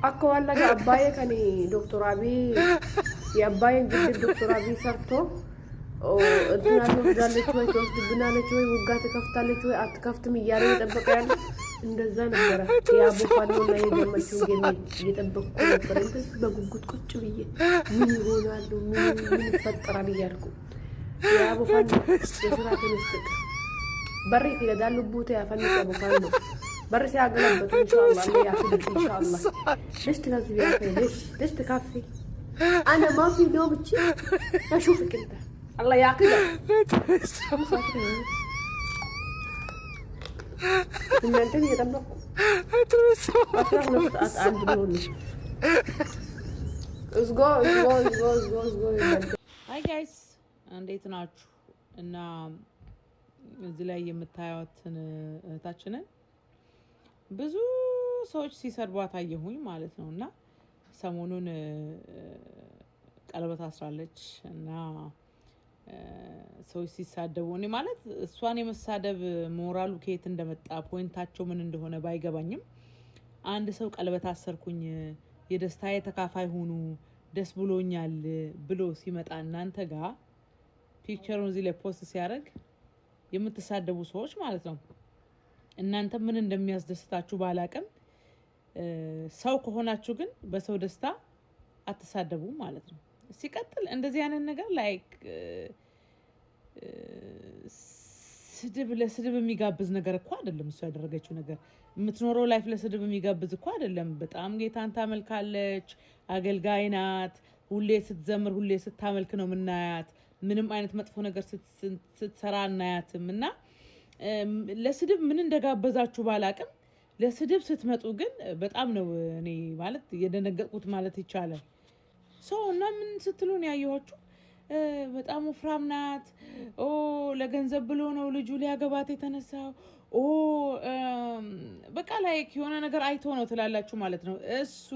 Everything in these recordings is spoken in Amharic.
Akka wallaga abbaye kani Dr. Abiy የአባይን ግድብ ዶክተር አብይ ሰርቶ እንትናቸው ዳለች ወይ ተወስድብናለች ወይ ውጋ ተከፍታለች ወይ አትከፍትም እያለ እየጠበቀ ያለ እንደዛ ነበር ያቦፋኖና የገመቹን ገሜ እየጠበቅኩ ነበር እንደዚህ በጉጉት ቁጭ ብዬ ምን ይሆናሉ ምን ይፈጠራል እያልኩ ያቦፋኖ የስራ ተነስተክ በሪ ይላል ቡቴ ያፈንስ ያቦፋኖ بر سيعقلبت إن شاء الله اللي يعقلك إن شاء الله ليش تكذب يا أخي ليش تكفي أنا ما في نوم تشي أشوفك أنت الله يعقلك إن أنت اللي تبلغ أفرغ نفس عند بلوني اسقو Hi guys እንዴት ናችሁ እና እዚህ ላይ የምታዩትን እህታችንን ብዙ ሰዎች ሲሰርቧት አየሁኝ ማለት ነውና ሰሞኑን ቀለበት አስራለች እና ሰዎች ሲሳደቡ እኔ ማለት እሷን የመሳደብ ሞራሉ ከየት እንደመጣ ፖይንታቸው ምን እንደሆነ ባይገባኝም አንድ ሰው ቀለበት አሰርኩኝ የደስታዬ ተካፋይ ሆኑ ደስ ብሎኛል ብሎ ሲመጣ እናንተ ጋር ፒክቸሩን እዚህ ላይ ፖስት ሲያደርግ የምትሳደቡ ሰዎች ማለት ነው እናንተ ምን እንደሚያስደስታችሁ ባላቀም ሰው ከሆናችሁ ግን በሰው ደስታ አትሳደቡ ማለት ነው ሲቀጥል እንደዚህ አይነት ነገር ላይክ ስድብ ለስድብ የሚጋብዝ ነገር እኮ አይደለም እሱ ያደረገችው ነገር የምትኖረው ላይፍ ለስድብ የሚጋብዝ እኮ አይደለም በጣም ጌታን ታመልካለች አገልጋይ ናት ሁሌ ስትዘምር ሁሌ ስታመልክ ነው ምናያት ምንም አይነት መጥፎ ነገር ስትሰራ እናያትምና ለስድብ ምን እንደጋበዛችሁ ባላቀም ለስድብ ስትመጡ ግን በጣም ነው እኔ ማለት የደነገጥኩት ማለት ይቻላል እና ምን ስትሉን ያየኋችሁ በጣም ወፍራም ናት ለገንዘብ ብሎ ነው ልጁ ሊያገባት የተነሳው በቃ ላይክ የሆነ ነገር አይቶ ነው ትላላችሁ ማለት ነው እሱ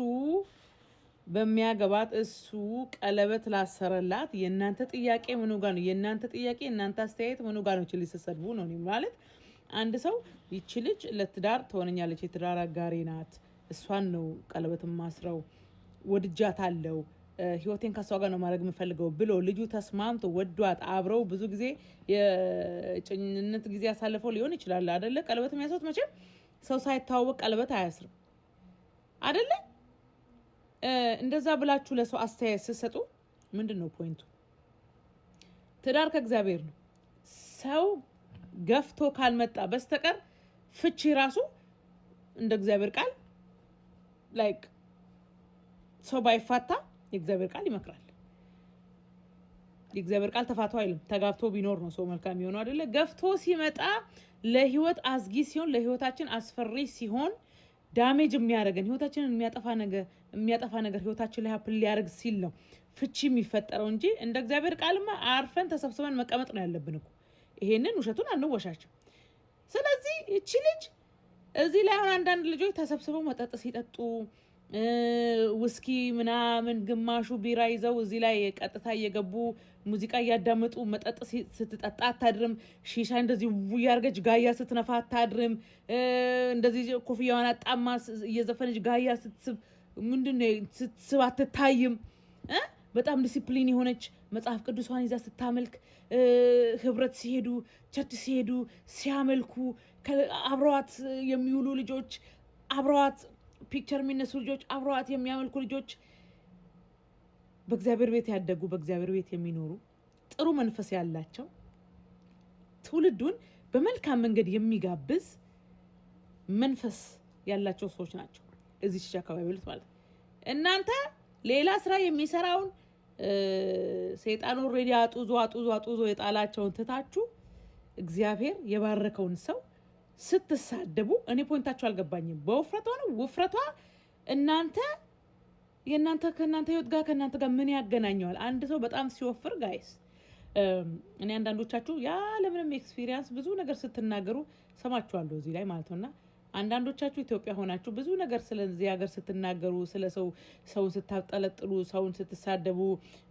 በሚያገባት እሱ ቀለበት ላሰረላት የእናንተ ጥያቄ ምኑ ጋር ነው የእናንተ ጥያቄ እናንተ አስተያየት ምኑ ጋር ነው ሊሰሰድቡ ነው ማለት አንድ ሰው ይቺ ልጅ ለትዳር ትሆነኛለች የትዳር አጋሪ ናት እሷን ነው ቀለበት ማስረው ወድጃታለው ህይወቴን ከሷ ጋር ነው ማድረግ የምፈልገው ብሎ ልጁ ተስማምቶ ወዷት አብረው ብዙ ጊዜ የጭንነት ጊዜ ያሳልፈው ሊሆን ይችላል አይደለ ቀለበት የሚያስሩት መቼም ሰው ሳይታወቅ ቀለበት አያስርም አይደለ እንደዛ ብላችሁ ለሰው አስተያየት ሲሰጡ ምንድነው ፖይንቱ ትዳር ከእግዚአብሔር ነው ሰው ገፍቶ ካልመጣ በስተቀር ፍቺ ራሱ እንደ እግዚአብሔር ቃል ላይክ ሰው ባይፋታ የእግዚአብሔር ቃል ይመክራል የእግዚአብሔር ቃል ተፋቱ አይልም ተጋብቶ ቢኖር ነው ሰው መልካም ይሆነው አይደለ ገፍቶ ሲመጣ ለህይወት አዝጊ ሲሆን ለህይወታችን አስፈሪ ሲሆን ዳሜጅ የሚያደርገን ህይወታችንን የሚያጠፋ ነገር ህይወታችን ላይ ሀፕል ሊያደርግ ሲል ነው ፍቺ የሚፈጠረው እንጂ እንደ እግዚአብሔር ቃልማ አርፈን ተሰብስበን መቀመጥ ነው ያለብን እኮ ይሄንን ውሸቱን አንወሻቸው ስለዚህ እቺ ልጅ እዚህ ላይ አሁን አንዳንድ ልጆች ተሰብስበው መጠጥ ሲጠጡ ውስኪ ምናምን ግማሹ ቢራ ይዘው እዚህ ላይ ቀጥታ እየገቡ ሙዚቃ ያዳመጡ መጠጥ ስትጠጣ አታድርም ሺሻ እንደዚህ ያርገጅ ጋያ ስትነፋ አታድርም እንደዚህ ኮፍያዋን አጣማ እየዘፈነች ጋያ ስትስብ ምንድነው ስትስብ አትታይም በጣም ዲሲፕሊን የሆነች መጽሐፍ ቅዱስዋን ይዛ ስታመልክ ህብረት ሲሄዱ ቸርች ሲሄዱ ሲያመልኩ አብረዋት የሚውሉ ልጆች አብረዋት ፒክቸር የሚነሱ ልጆች አብረዋት የሚያመልኩ ልጆች በእግዚአብሔር ቤት ያደጉ በእግዚአብሔር ቤት የሚኖሩ ጥሩ መንፈስ ያላቸው ትውልዱን በመልካም መንገድ የሚጋብዝ መንፈስ ያላቸው ሰዎች ናቸው እዚህ ቸርች አካባቢ ያሉት ማለት እናንተ ሌላ ስራ የሚሰራውን ሰይጣን ኦሬዲ አጡዞ የጣላቸውን ትታችሁ እግዚአብሔር የባረከውን ሰው ስትሳደቡ እኔ ፖይንታችሁ አልገባኝም በውፍረቷ ነው ውፍረቷ እናንተ የእናንተ ከእናንተ ህይወት ጋር ከእናንተ ጋር ምን ያገናኘዋል አንድ ሰው በጣም ሲወፍር ጋይስ እኔ አንዳንዶቻችሁ ያለ ምንም ኤክስፒሪየንስ ብዙ ነገር ስትናገሩ ሰማችኋለሁ እዚህ ላይ ማለት ነውና አንዳንዶቻችሁ ኢትዮጵያ ሆናችሁ ብዙ ነገር ስለዚህ ሀገር ስትናገሩ ስለ ሰውን ስታጠለጥሉ ሰውን ስትሳደቡ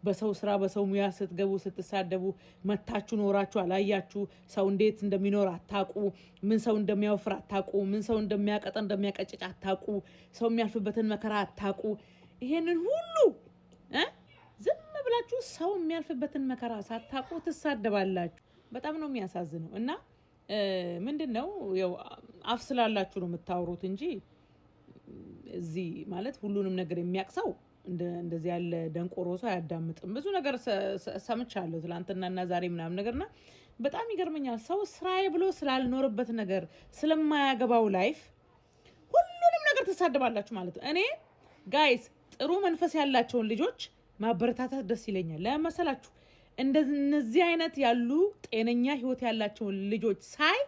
በሰው ስራ በሰው ሙያ ስትገቡ ስትሳደቡ መታችሁ ኖራችሁ አላያችሁ ሰው እንዴት እንደሚኖር አታቁ ምን ሰው እንደሚያወፍር አታቁ ምን ሰው እንደሚያቀጠ እንደሚያቀጭጭ አታቁ ሰው የሚያልፍበትን መከራ አታቁ ይሄንን ሁሉ ዝም ብላችሁ ሰው የሚያልፍበትን መከራ ሳታቁ ትሳደባላችሁ በጣም ነው የሚያሳዝነው እና ምንድነው ያው አፍስላላችሁ ነው የምታወሩት እንጂ እዚህ ማለት ሁሉንም ነገር የሚያቅሰው እንደዚህ ያለ ደንቆሮ ሰው አያዳምጥም ብዙ ነገር ሰምቻለሁ ትላንትናና ዛሬ ምናምን ነገርና በጣም ይገርመኛል ሰው ስራዬ ብሎ ስላልኖርበት ነገር ስለማያገባው ላይፍ ሁሉንም ነገር ተሳደባላችሁ ማለት ነው እኔ ጋይስ ጥሩ መንፈስ ያላቸውን ልጆች ማበረታታት ደስ ይለኛል ለመሰላችሁ እንደዚህ አይነት ያሉ ጤነኛ ህይወት ያላቸው ልጆች ሳይ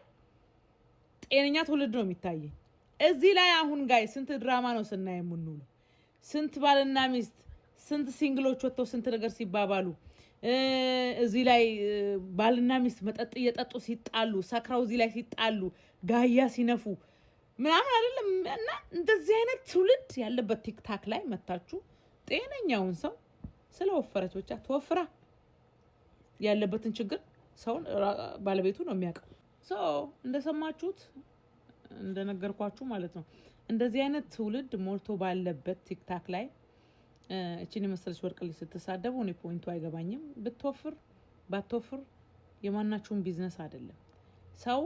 ጤነኛ ትውልድ ነው የሚታየኝ እዚህ ላይ አሁን ጋይ ስንት ድራማ ነው ስናይ የምንውለው ስንት ባልና ሚስት ስንት ሲንግሎች ወጥተው ስንት ነገር ሲባባሉ እዚህ ላይ ባልና ሚስት መጠጥ እየጠጡ ሲጣሉ ሰክራው እዚህ ላይ ሲጣሉ ጋያ ሲነፉ ምናምን አይደለም እና እንደዚህ አይነት ትውልድ ያለበት ቲክታክ ላይ መታችሁ ጤነኛውን ሰው ስለወፈረች ብቻ ተወፍራ ያለበትን ችግር ሰው ባለቤቱ ነው የሚያውቀው ሶ እንደሰማችሁት እንደነገርኳችሁ ማለት ነው እንደዚህ አይነት ትውልድ ሞልቶ ባለበት ቲክታክ ላይ እቺን መሰለሽ ወርቅልኝ ስትሳደቡ እኔ ፖይንቱ አይገባኝም ብትወፍር ባትወፍር የማናችሁም ቢዝነስ አይደለም ሰው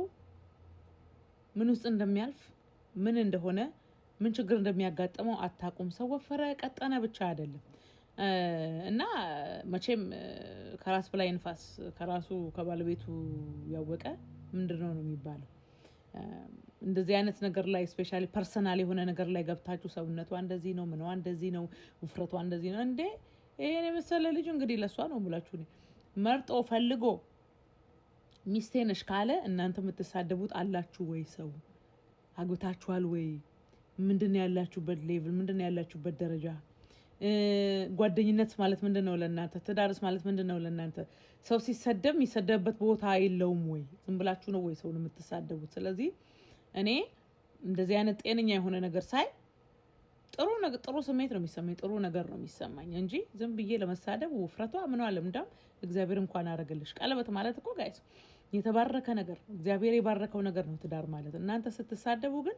ምን ውስጥ እንደሚያልፍ ምን እንደሆነ ምን ችግር እንደሚያጋጥመው አታቁም ሰው ወፈረ ቀጠነ ብቻ አይደለም እና መቼም ከራስ በላይ ንፋስ ከራሱ ከባለቤቱ ያወቀ ምንድነው ነው የሚባለው እንደዚህ አይነት ነገር ላይ ስፔሻሊ ፐርሰናል የሆነ ነገር ላይ ገብታችሁ ሰውነቷ እንደዚህ ነው ምንዋ እንደዚህ ነው ውፍረቷ እንደዚህ ነው እንዴ ይሄኔ መሰለ ልጅ እንግዲህ ለሷ ነው ሙላችሁ መርጦ ፈልጎ ሚስቴነሽ ካለ እናንተ የምትሳደቡት አላችሁ ወይ ሰው አግብታችኋል ወይ ምንድነው ያላችሁበት ሌቭል ምንድነው ያላችሁበት ደረጃ ጓደኝነት ማለት ምንድነው ለእናንተ ትዳርስ ማለት ምንድነው ለእናንተ ሰው ሲሰደብ የሚሰደብበት ቦታ አይለውም ወይ ዝም ብላችሁ ነው ወይ ሰውን የምትሳደቡት ስለዚህ እኔ እንደዚህ አይነት ጤነኛ የሆነ ነገር ሳይ ጥሩ ስሜት ነው የሚሰማኝ ጥሩ ነገር ነው የሚሰማኝ እንጂ ዝም ብዬ ለመሳደብ ውፍረቷ ምን አለ እንዳም እግዚአብሔር እንኳን አረጋለሽ ቀለበት ማለት እኮ ጋይስ የተባረከ ነገር እግዚአብሔር የባረከው ነገር ነው ትዳር ማለት እናንተ ስትሳደቡ ግን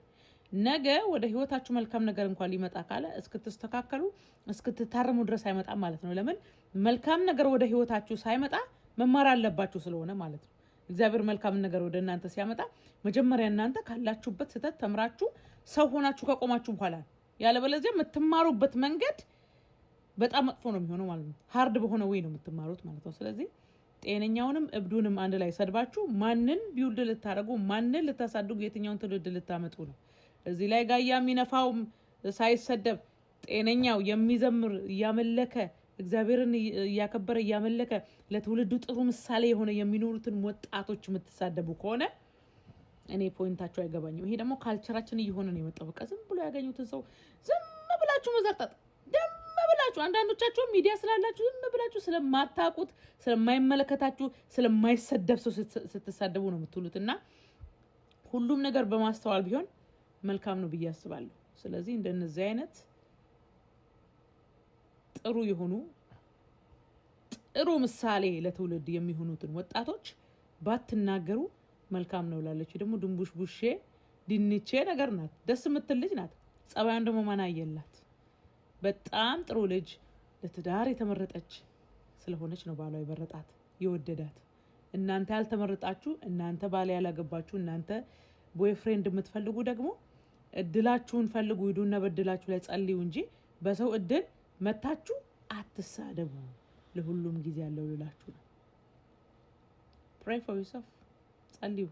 ነገ ወደ ህይወታችሁ መልካም ነገር እንኳን ሊመጣ ካለ እስክትስተካከሉ እስክትታረሙ ድረስ አይመጣም ማለት ነው ለምን መልካም ነገር ወደ ህይወታችሁ ሳይመጣ መማር አለባችሁ ስለሆነ ማለት ነው እግዚአብሔር መልካም ነገር ወደ እናንተ ሲያመጣ መጀመሪያ እናንተ ካላችሁበት ስተት ተምራችሁ ሰው ሆናችሁ ከቆማችሁ በኋላ ያለበለዚያ የምትማሩበት መንገድ በጣም መጥፎ ነው የሚሆነው ማለት ነው ሃርድ በሆነ ወይ ነው የምትማሩት ማለት ነው ስለዚህ ጤነኛውንም እብዱንም አንድ ላይ ሰድባችሁ ማንን ቢውልድ ልታረጉ ማንን ልታሳድጉ የትኛውን ትውልድ ልታመጡ ነው እዚህ ላይ ጋያ የሚነፋው ሳይሰደብ ጤነኛው የሚዘምር ያመለከ እግዚአብሔርን ያከበረ ያመለከ ለትውልዱ ጥሩ ምሳሌ የሆነ የሚኖሩትን ወጣቶች የምትሳደቡ ከሆነ እኔ ፖይንታቸው አይገባኝም ይሄ ደግሞ ካልቸራችን እየሆነ ነው የመጣው በቃ ዝም ብሎ ያገኙትን ሰው ዝም ብላችሁ መዘርጣት ደም ብላችሁ አንዳንዶቻችሁ ሚዲያ ስላላችሁ ዝም ብላችሁ ስለማታቁት ስለማይመለከታችሁ ስለማይሰደብ ሰው ስትሳደቡ ነው የምትሉትና ሁሉም ነገር በማስተዋል ቢሆን መልካም ነው ብዬ አስባለሁ ስለዚህ እንደነዚህ አይነት ጥሩ የሆኑ ጥሩ ምሳሌ ለትውልድ የሚሆኑትን ወጣቶች ባትናገሩ መልካም ነው ላለች ደግሞ ድንቡሽ ቡሼ ድንቼ ነገር ናት ደስ የምትል ልጅ ናት ጸባዩን ደግሞ ማን አየላት በጣም ጥሩ ልጅ ለትዳር የተመረጠች ስለሆነች ነው ባሏ ይበረጣት ይወደዳት እናንተ ያልተመረጣችሁ እናንተ ባለ ያላገባችሁ እናንተ ቦይፍሬንድ የምትፈልጉ ደግሞ እድላችሁን ፈልጉ ሂዱና በእድላችሁ ላይ ጸልዩ እንጂ በሰው እድል መታችሁ አትሳደቡ ለሁሉም ጊዜ ያለው ልላችሁ ነው pray for yourself ጸልዩ